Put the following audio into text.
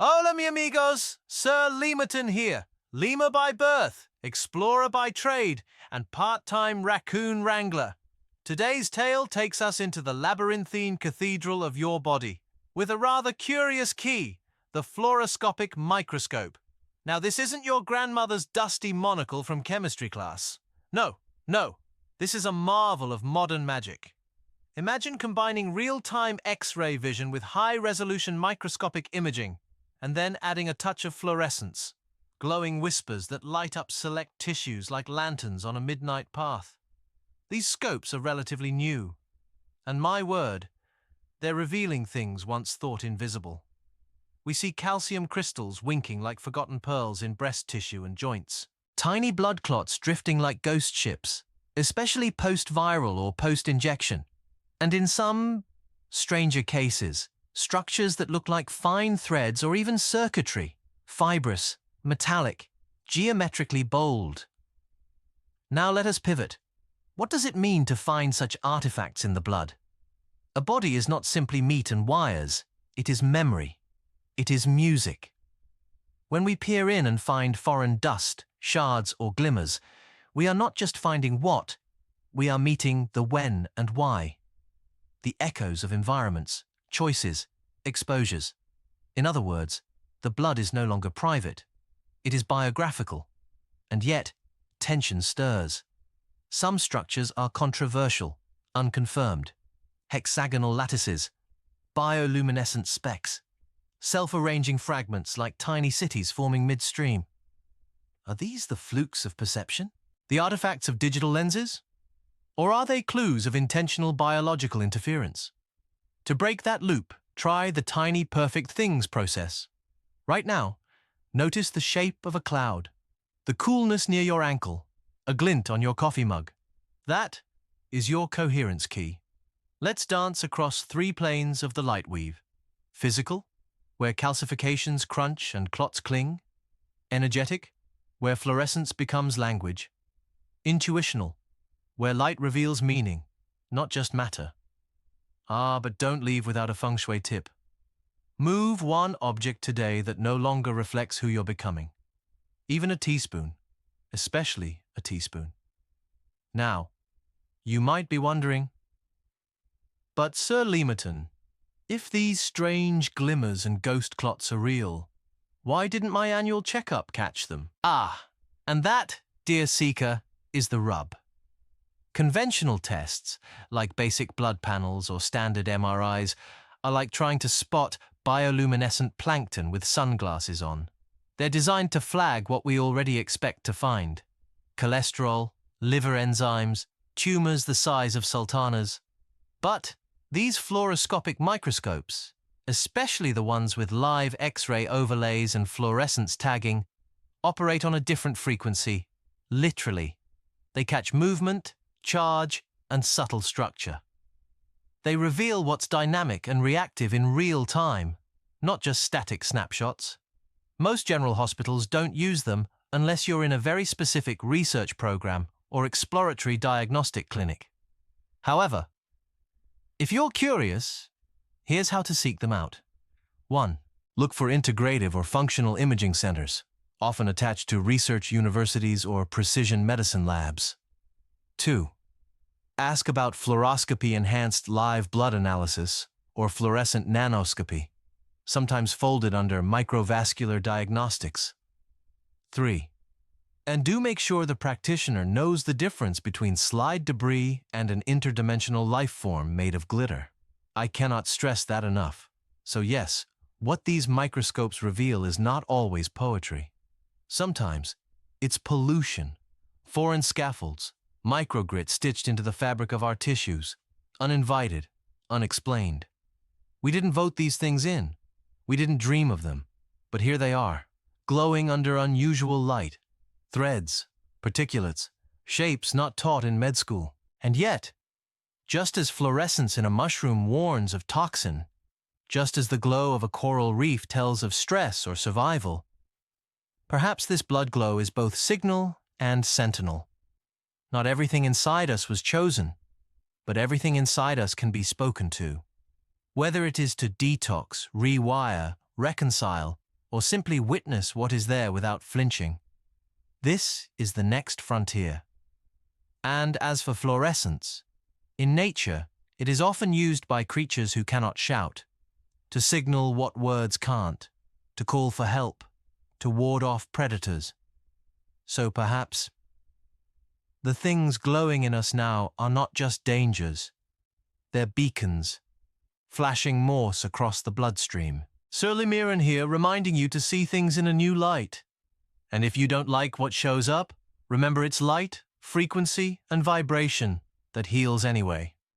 Hola, mi amigos! Sir Leamerton here. Lemur by birth, explorer by trade, and part-time raccoon wrangler. Today's tale takes us into the labyrinthine cathedral of your body, with a rather curious key, the fluoroscopic microscope. Now, this isn't your grandmother's dusty monocle from chemistry class. No. This is a marvel of modern magic. Imagine combining real-time X-ray vision with high-resolution microscopic imaging, and then adding a touch of fluorescence, glowing whispers that light up select tissues like lanterns on a midnight path. These scopes are relatively new, and my word, they're revealing things once thought invisible. We see calcium crystals winking like forgotten pearls in breast tissue and joints, tiny blood clots drifting like ghost ships, especially post-viral or post-injection, and in some stranger cases, structures that look like fine threads or even circuitry, fibrous, metallic, geometrically bold. Now let us pivot. What does it mean to find such artifacts in the blood? A body is not simply meat and wires, it is memory. It is music. When we peer in and find foreign dust, shards or glimmers, we are not just finding what, we are meeting the when and why. The echoes of environments, choices, exposures. In other words, the blood is no longer private. It is biographical. And yet, tension stirs. Some structures are controversial, unconfirmed. Hexagonal lattices, bioluminescent specks, self-arranging fragments like tiny cities forming midstream. Are these the flukes of perception? The artifacts of digital lenses? Or are they clues of intentional biological interference? To break that loop, try the tiny perfect things process. Right now, notice the shape of a cloud, the coolness near your ankle, a glint on your coffee mug. That is your coherence key. Let's dance across 3 planes of the light weave. Physical, where calcifications crunch and clots cling. Energetic, where fluorescence becomes language. Intuitional, where light reveals meaning, not just matter. But don't leave without a feng shui tip. Move one object today that no longer reflects who you're becoming. Even a teaspoon, especially a teaspoon. Now, you might be wondering, but Sir Leamerton, if these strange glimmers and ghost clots are real, why didn't my annual checkup catch them? And that, dear seeker, is the rub. Conventional tests, like basic blood panels or standard MRIs, are like trying to spot bioluminescent plankton with sunglasses on. They're designed to flag what we already expect to find: cholesterol, liver enzymes, tumors the size of sultanas. But these fluoroscopic microscopes, especially the ones with live X-ray overlays and fluorescence tagging, operate on a different frequency, literally. They catch movement, charge, and subtle structure. They reveal what's dynamic and reactive in real time, not just static snapshots. Most general hospitals don't use them unless you're in a very specific research program or exploratory diagnostic clinic. However, if you're curious, here's how to seek them out. 1. Look for integrative or functional imaging centers, often attached to research universities or precision medicine labs. 2. Ask about fluoroscopy-enhanced live blood analysis or fluorescent nanoscopy, sometimes folded under microvascular diagnostics. 3. And do make sure the practitioner knows the difference between slide debris and an interdimensional life form made of glitter. I cannot stress that enough. So yes, what these microscopes reveal is not always poetry. Sometimes it's pollution, foreign scaffolds, microgrit stitched into the fabric of our tissues, uninvited, unexplained. We didn't vote these things in. We didn't dream of them. But here they are, glowing under unusual light. Threads, particulates, shapes not taught in med school. And yet, just as fluorescence in a mushroom warns of toxin, just as the glow of a coral reef tells of stress or survival, perhaps this blood glow is both signal and sentinel. Not everything inside us was chosen, but everything inside us can be spoken to. Whether it is to detox, rewire, reconcile, or simply witness what is there without flinching. This is the next frontier. And as for fluorescence, in nature, it is often used by creatures who cannot shout, to signal what words can't, to call for help, to ward off predators. So perhaps the things glowing in us now are not just dangers, they're beacons, flashing Morse across the bloodstream. Sir Limiran here, reminding you to see things in a new light. And if you don't like what shows up, remember it's light, frequency, and vibration that heals anyway.